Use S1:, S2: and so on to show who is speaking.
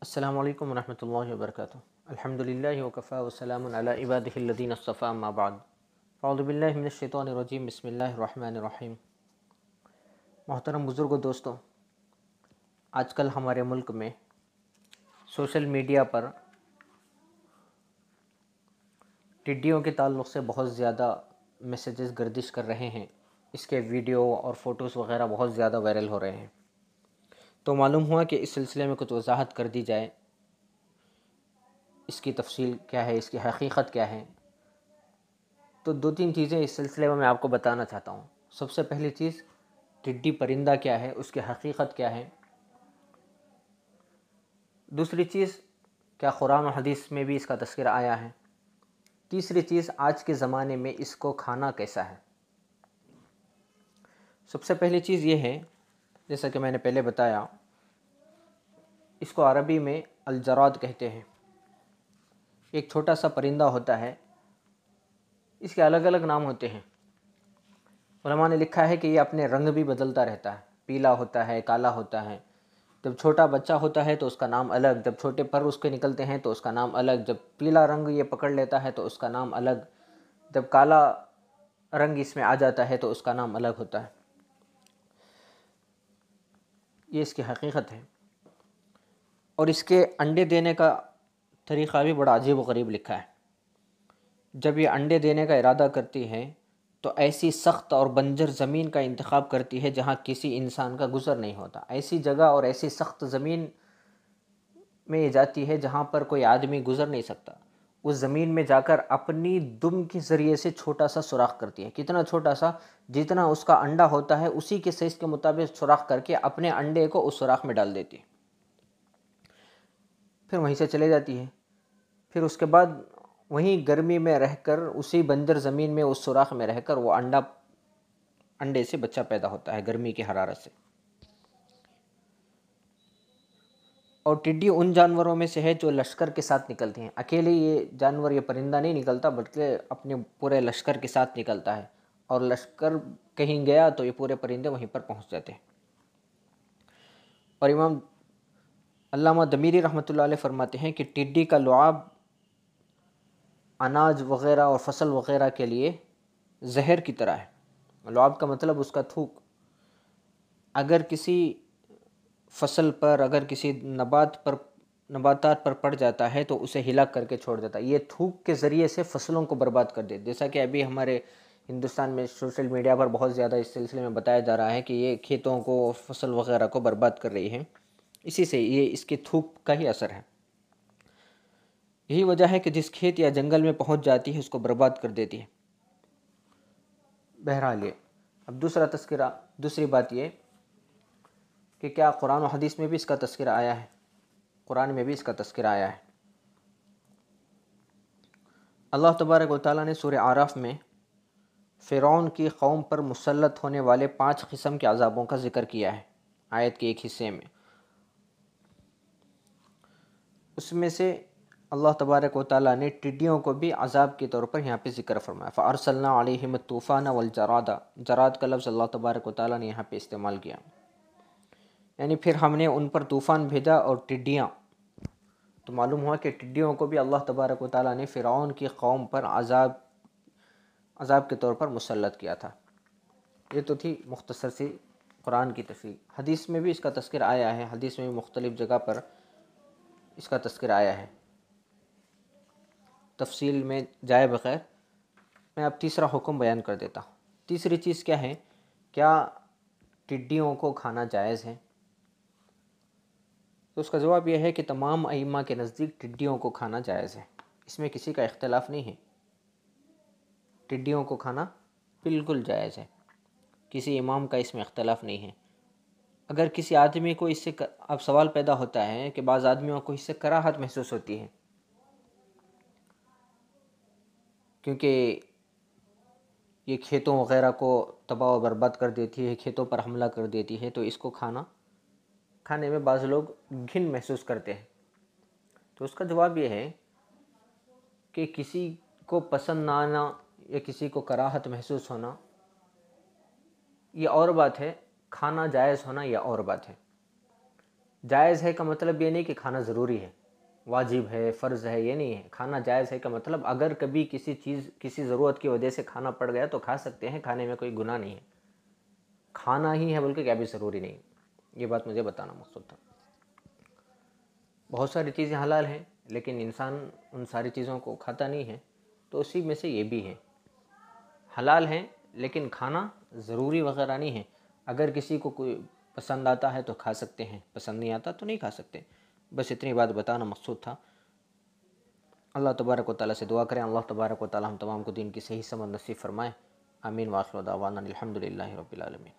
S1: السلام علیکم ورحمۃ اللہ وبرکاتہ۔ الحمدللہ وکفیٰ وسلام علی عبادہ الذین اصطفیٰ، اما بعد، اعوذ باللہ من الشیطان الرجیم، بسم اللہ الرحمن الرحیم۔ محترم بزرگ و دوستو، آج کل ہمارے ملک میں سوشل میڈیا پر ٹڈیوں کے تعلق سے بہت زیادہ میسیجز گردش کر رہے ہیں۔ اس کے ویڈیو اور فوٹوز وغیرہ بہت زیادہ وائرل ہو رہے ہیں، تو معلوم ہوا کہ اس سلسلے میں کچھ وضاحت کر دی جائے۔ اس کی تفصیل کیا ہے، اس کی حقیقت کیا ہے؟ تو دو تین چیزیں اس سلسلے میں آپ کو بتانا چاہتا ہوں۔ سب سے پہلی چیز، ٹڈی پرندہ کیا ہے، اس کی حقیقت کیا ہے۔ دوسری چیز، کیا قرآن و حدیث میں بھی اس کا تذکرہ آیا ہے۔ تیسری چیز، آج کے زمانے میں اس کو کھانا کیسا ہے۔ سب سے پہلی چیز یہ ہے، جیسا کہ میں نے پہلے بتایا، اس کو عربی میں الجراد کہتے ہیں۔ ایک چھوٹا سا پرندہ ہوتا ہے، اس کے الگ الگ نام ہوتے ہیں۔ علماء نے لکھا ہے کہ یہ اپنے رنگ بھی بدلتا رہتا ہے، پیلا ہوتا ہے، کالا ہوتا ہے۔ جب چھوٹا بچہ ہوتا ہے تو اس کا نام الگ، جب چھوٹے پر اس کے نکلتے ہیں تو اس کا نام الگ، جب پیلا رنگ یہ پکڑ لیتا ہے تو اس کا نام الگ، جب کالا رنگ اس میں آ جاتا ہے تو اس کا نام الگ ہوتا ہے۔ یہ اس کی حقیقت ہے۔ اور اس کے انڈے دینے کا طریقہ بھی بڑا عجیب و غریب لکھا ہے۔ جب یہ انڈے دینے کا ارادہ کرتی ہے تو ایسی سخت اور بنجر زمین کا انتخاب کرتی ہے جہاں کسی انسان کا گزر نہیں ہوتا۔ ایسی جگہ اور ایسی سخت زمین میں یہ جاتی ہے جہاں پر کوئی آدمی گزر نہیں سکتا۔ اس زمین میں جا کر اپنی دم کے ذریعے سے چھوٹا سا سوراخ کرتی ہے۔ کتنا چھوٹا سا، جتنا اس کا انڈا ہوتا ہے اسی کے سائز کے مطابق سوراخ کر کے اپنے انڈے کو اس سوراخ میں ڈال دیتی ہے، پھر وہیں سے چلے جاتی ہے۔ پھر اس کے بعد وہیں گرمی میں رہ کر، اسی بنجر زمین میں اس سوراخ میں رہ کر وہ انڈے سے بچہ پیدا ہوتا ہے گرمی کی حرارت سے۔ اور ٹڈی ان جانوروں میں سے ہے جو لشکر کے ساتھ نکلتے ہیں۔ اکیلے یہ جانور، یہ پرندہ نہیں نکلتا، بلکہ اپنے پورے لشکر کے ساتھ نکلتا ہے، اور لشکر کہیں گیا تو یہ پورے پرندے وہیں پر پہنچ جاتے ہیں۔ اور امام علامہ دمیری رحمۃ اللہ علیہ فرماتے ہیں کہ ٹڈی کا لعاب اناج وغیرہ اور فصل وغیرہ کے لیے زہر کی طرح ہے۔ لعاب کا مطلب اس کا تھوک۔ اگر کسی فصل پر، اگر کسی نباتات پر پڑ جاتا ہے تو اسے ہلاک کر کے چھوڑ دیتا ہے۔ یہ تھوک کے ذریعے سے فصلوں کو برباد کر دیتا ہے، جیسا کہ ابھی ہمارے ہندوستان میں سوشل میڈیا پر بہت زیادہ اس سلسلے میں بتایا جا رہا ہے کہ یہ کھیتوں کو، فصل وغیرہ کو برباد کر رہی ہے۔ اسی سے یہ اس کے تھوک کا ہی اثر ہے۔ یہی وجہ ہے کہ جس کھیت یا جنگل میں پہنچ جاتی ہے اس کو برباد کر دیتی ہے۔ بہرحال یہ اب دوسری بات یہ کہ کیا قرآن و حدیث میں بھی اس کا تذکرہ آیا ہے۔ قرآن میں بھی اس کا تذکرہ آیا ہے۔ اللہ تبارک و تعالیٰ نے سورہ اعراف میں فرعون کی قوم پر مسلط ہونے والے 5 قسم کے عذابوں کا ذکر کیا ہے، آیت کے ایک حصے میں۔ اس میں سے اللہ تبارک و تعالیٰ نے ٹڈیوں کو بھی عذاب کے طور پر یہاں پہ ذکر فرمایا۔ فَأَرْسَلْنَا عَلَيْهِمُ الطُّوفَانَ وَالْجَرَادَ، جراد کا لفظ اللہ تبارک و تعالیٰ نے یہاں پہ استعمال کیا، یعنی پھر ہم نے ان پر طوفان بھیجا اور ٹڈیاں۔ تو معلوم ہوا کہ ٹڈیوں کو بھی اللہ تبارک و تعالیٰ نے فرعون کی قوم پر عذاب کے طور پر مسلط کیا تھا۔ یہ تو تھی مختصر سی قرآن کی تفصیل۔ حدیث میں بھی اس کا تذکرہ آیا ہے، حدیث میں بھی مختلف جگہ پر اس کا تذکرہ آیا ہے۔ تفصیل میں جائے بغیر میں اب تیسرا حکم بیان کر دیتا ہوں۔ تیسری چیز کیا ہے؟ کیا ٹڈیوں کو کھانا جائز ہے؟ تو اس کا جواب یہ ہے کہ تمام ائمہ کے نزدیک ٹڈیوں کو کھانا جائز ہے، اس میں کسی کا اختلاف نہیں ہے۔ ٹڈیوں کو کھانا بالکل جائز ہے، کسی امام کا اس میں اختلاف نہیں ہے۔ اگر کسی آدمی کو اس سے اب سوال پیدا ہوتا ہے کہ بعض آدمیوں کو اس سے کراہت محسوس ہوتی ہے، کیونکہ یہ کھیتوں وغیرہ کو تباہ و برباد کر دیتی ہے، کھیتوں پر حملہ کر دیتی ہے، تو اس کو کھانے میں بعض لوگ گھن محسوس کرتے ہیں۔ تو اس کا جواب یہ ہے کہ کسی کو پسند نہ آنا یا کسی کو کراہت محسوس ہونا یہ اور بات ہے، کھانا جائز ہونا یہ اور بات ہے۔ جائز ہے کا مطلب یہ نہیں کہ کھانا ضروری ہے، واجب ہے، فرض ہے، یہ نہیں ہے۔ کھانا جائز ہے کا مطلب اگر کبھی کسی چیز، کسی ضرورت کی وجہ سے کھانا پڑ گیا تو کھا سکتے ہیں، کھانے میں کوئی گناہ نہیں ہے۔ کھانا ہی ہے بلکہ کیا بھی ضروری نہیں، یہ بات مجھے بتانا مقصود تھا۔ بہت ساری چیزیں حلال ہیں لیکن انسان ان ساری چیزوں کو کھاتا نہیں ہے، تو اسی میں سے یہ بھی ہے۔ حلال ہیں لیکن کھانا ضروری وغیرہ نہیں ہے۔ اگر کسی کو کوئی پسند آتا ہے تو کھا سکتے ہیں، پسند نہیں آتا تو نہیں کھا سکتے۔ بس اتنی بات بتانا مقصود تھا۔ اللہ تبارک و تعالیٰ سے دعا کریں، اللہ تبارک و تعالیٰ ہم تمام کو دین کی صحیح سمجھ نصیب فرمائے۔ آمین، وآخر دعوانا الحمدللہ رب العالمین۔